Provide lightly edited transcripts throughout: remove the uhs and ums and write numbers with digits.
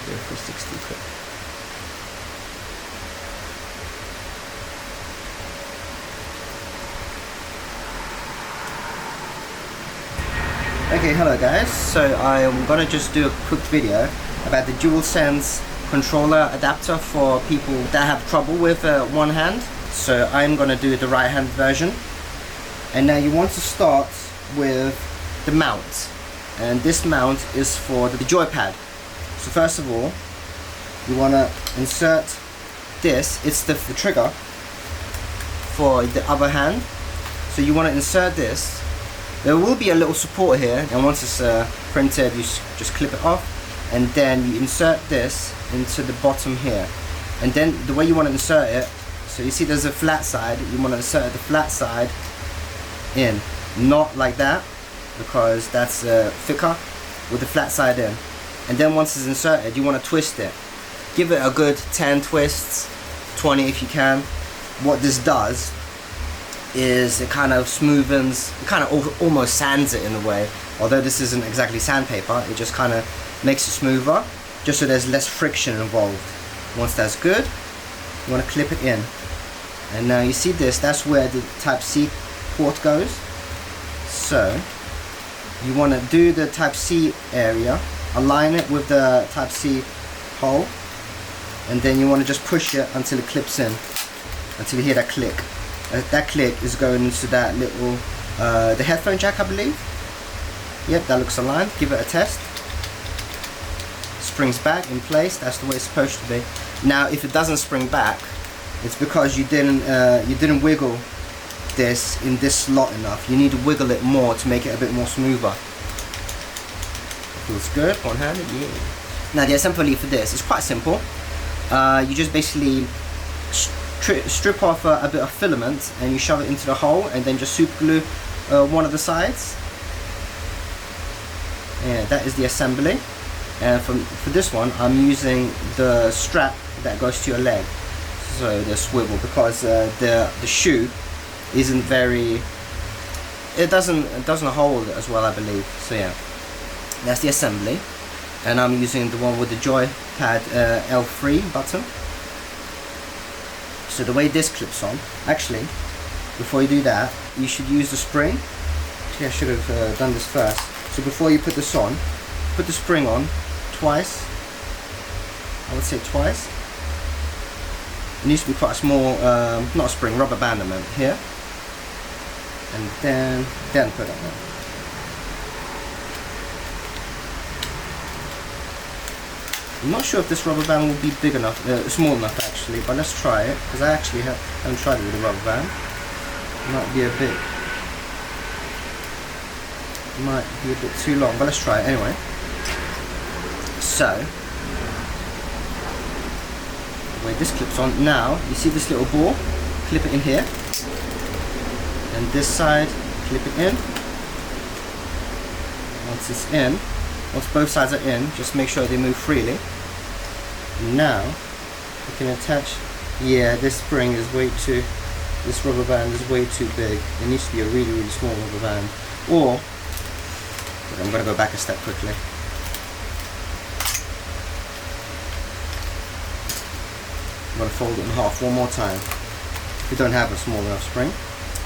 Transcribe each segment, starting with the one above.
do a 360 quick. Okay, hello guys. So I'm gonna just do a quick video about the DualSense controller adapter for people that have trouble with one hand. So I'm gonna do the right hand version. And now you want to start with the mount. And this mount is for the joypad. So first of all, you wanna insert this. It's the trigger for the other hand. So you wanna insert this. There will be a little support here, and once it's printed, you just clip it off, and then you insert this into the bottom here. And then the way you want to insert it, so you see there's a flat side, you want to insert the flat side in, not like that, because that's thicker, with the flat side in. And then once it's inserted, you want to twist it. Give it a good 10 twists, 20 if you can. What this does is it kind of smoothens, it kind of almost sands it in a way. Although this isn't exactly sandpaper, it just kind of makes it smoother, just so there's less friction involved. Once that's good, you want to clip it in. And now you see this, that's where the Type-C port goes. So you want to do the Type-C area, align it with the Type-C hole, and then you want to just push it until it clips in, until you hear that click. That click is going into that little, the headphone jack, I believe. Yep, that looks aligned. Give it a test. Springs back in place. That's the way it's supposed to be. Now, if it doesn't spring back, it's because you didn't wiggle this in this slot enough. You need to wiggle it more to make it a bit more smoother. Feels good. One-handed, yeah. Now, the assembly for this is quite simple. You just basically strip off a bit of filament and you shove it into the hole, and then just super glue one of the sides. Yeah, that is the assembly. And for this one, I'm using the strap that goes to your leg, so the swivel, because the shoe isn't very, it doesn't hold as well, I believe. So yeah, that's the assembly. And I'm using the one with the joypad L3 button. So the way this clips on, actually, before you do that, you should use the spring. Actually, I should have done this first. So before you put this on, put the spring on twice. I would say twice. It needs to be quite a small, not a spring, rubber band I meant, here. And then put it on. I'm not sure if this rubber band will be big enough, small enough actually, but let's try it, because I actually haven't tried it with a rubber band. It might be a bit too long, but let's try it anyway. So, the way this clips on, now, you see this little ball? Clip it in here. And this side, clip it in. Once it's in, once both sides are in, just make sure they move freely. Now, you can attach, yeah, this spring is way too, this rubber band is way too big. It needs to be a really, really small rubber band. Or, I'm going to go back a step quickly. I'm going to fold it in half one more time. If you don't have a small enough spring.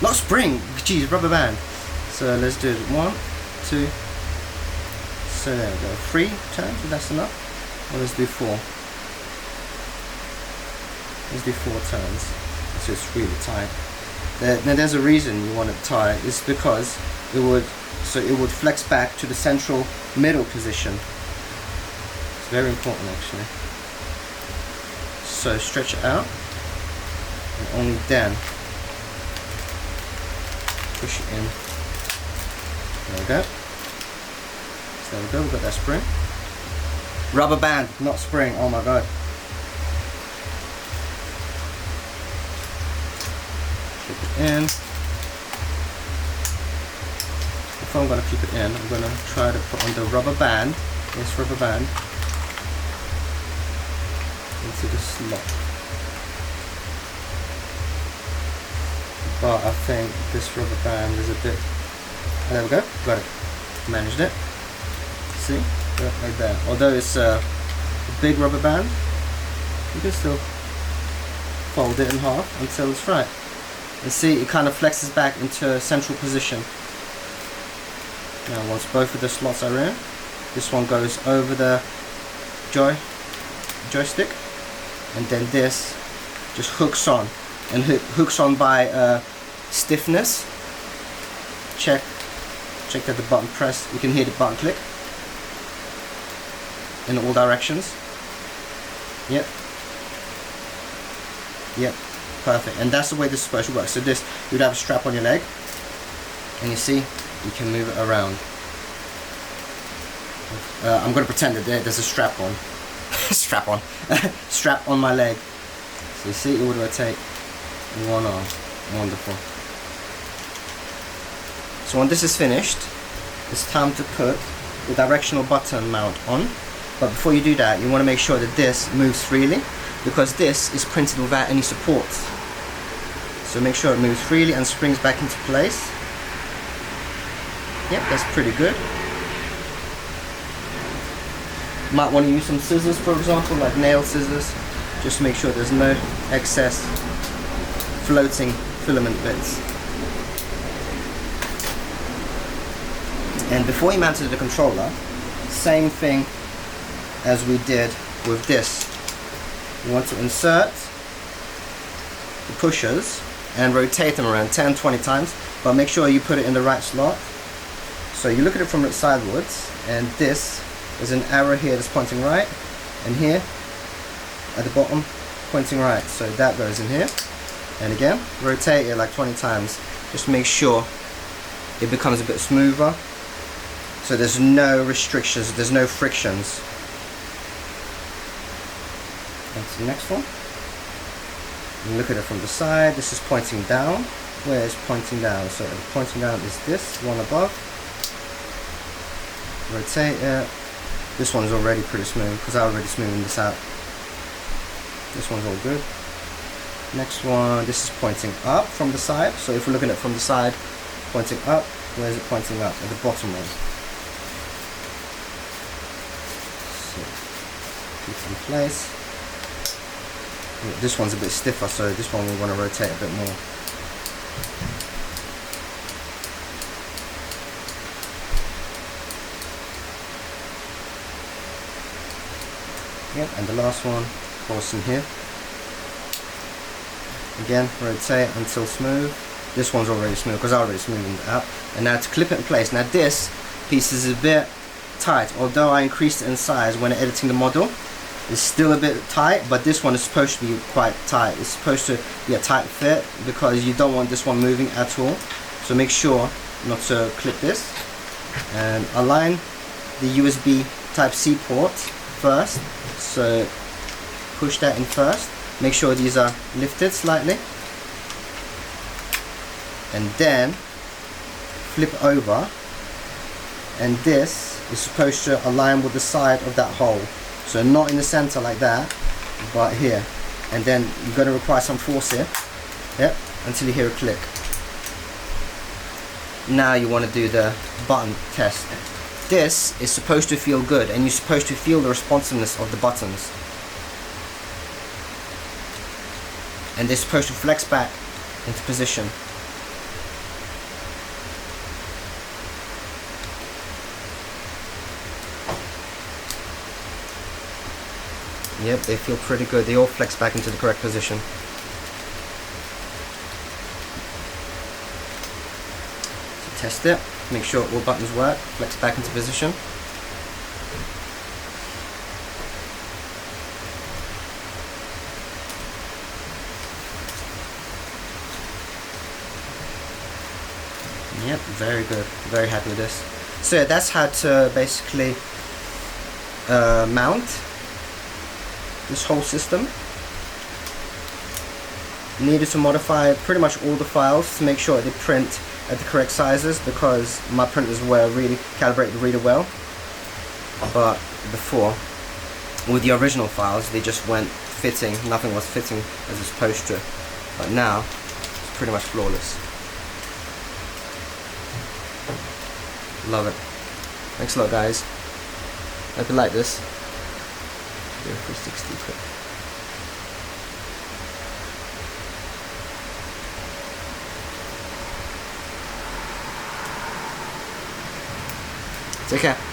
Not spring! Geez, rubber band. So let's do it. 1, 2. So there we go. 3 turns, if that's enough. Or let's do 4. Let's do 4 turns. So it's really tight. Now there's a reason you want it tight. It's because it would flex back to the central middle position. It's very important actually. So stretch it out, and only then push it in. There we go. So there we go, we've got that spring. Rubber band, not spring, oh my god. Clip it in. If I'm going to keep it in, I'm going to try to put on the rubber band, this rubber band, into the slot. But I think this rubber band is a bit, there we go, got it, managed it. See, like that. Although it's a big rubber band, you can still fold it in half until it's right. And see, it kind of flexes back into a central position. Now once both of the slots are in, this one goes over the joystick, and then this just hooks on, and hooks on by stiffness. Check that the button press, you can hear the button click in all directions. Yep, perfect. And that's the way this is supposed to work. So this, you'd have a strap on your leg, and you see, you can move it around. I'm going to pretend that there's a strap on. Strap on my leg. So you see, it would rotate in one arm. Wonderful. So when this is finished, it's time to put the directional button mount on. But before you do that, you want to make sure that this moves freely, because this is printed without any supports. So make sure it moves freely and springs back into place. Yep, that's pretty good. You might want to use some scissors, for example, like nail scissors. Just make sure there's no excess floating filament bits. And before you mount it to the controller, same thing as we did with this. You want to insert the pushers and rotate them around 10-20 times, but make sure you put it in the right slot. So you look at it from the sidewards, and this is an arrow here that's pointing right, and here at the bottom pointing right. So that goes in here, and again rotate it like 20 times. Just make sure it becomes a bit smoother, so there's no restrictions, there's no frictions. That's the next one. You look at it from the side, this is pointing down. Where is pointing down? So pointing down is this one above. Rotate it. This one's already pretty smooth because I already smoothed this out. This one's all good. Next one, this is pointing up from the side. So if we're looking at it from the side, pointing up, where is it pointing up? At the bottom one. So keep it in place. This one's a bit stiffer, so this one we want to rotate a bit more. Yep, and the last one, of course, in here. Again, rotate until smooth. This one's already smooth because I already smoothed it out. And now to clip it in place. Now this piece is a bit tight, although I increased it in size when editing the model. It's still a bit tight, but this one is supposed to be quite tight. It's supposed to be a tight fit because you don't want this one moving at all. So make sure not to clip this. And align the USB Type-C port first. So push that in first. Make sure these are lifted slightly. And then flip over. And this is supposed to align with the side of that hole. So not in the center like that, but here. And then you're going to require some force here. Yep, until you hear a click. Now you want to do the button test. This is supposed to feel good, and you're supposed to feel the responsiveness of the buttons. And they're supposed to flex back into position. Yep, they feel pretty good. They all flex back into the correct position. So test it. Make sure all buttons work. Flex back into position. Yep, very good. Very happy with this. So yeah, that's how to basically mount this whole system. Needed to modify pretty much all the files to make sure they print at the correct sizes, because my printers were really calibrated really well, but before with the original files they just weren't fitting, nothing was fitting as it's supposed to, but now it's pretty much flawless. Love it. Thanks a lot guys. Hope you like this. do a 360 quick. Take care.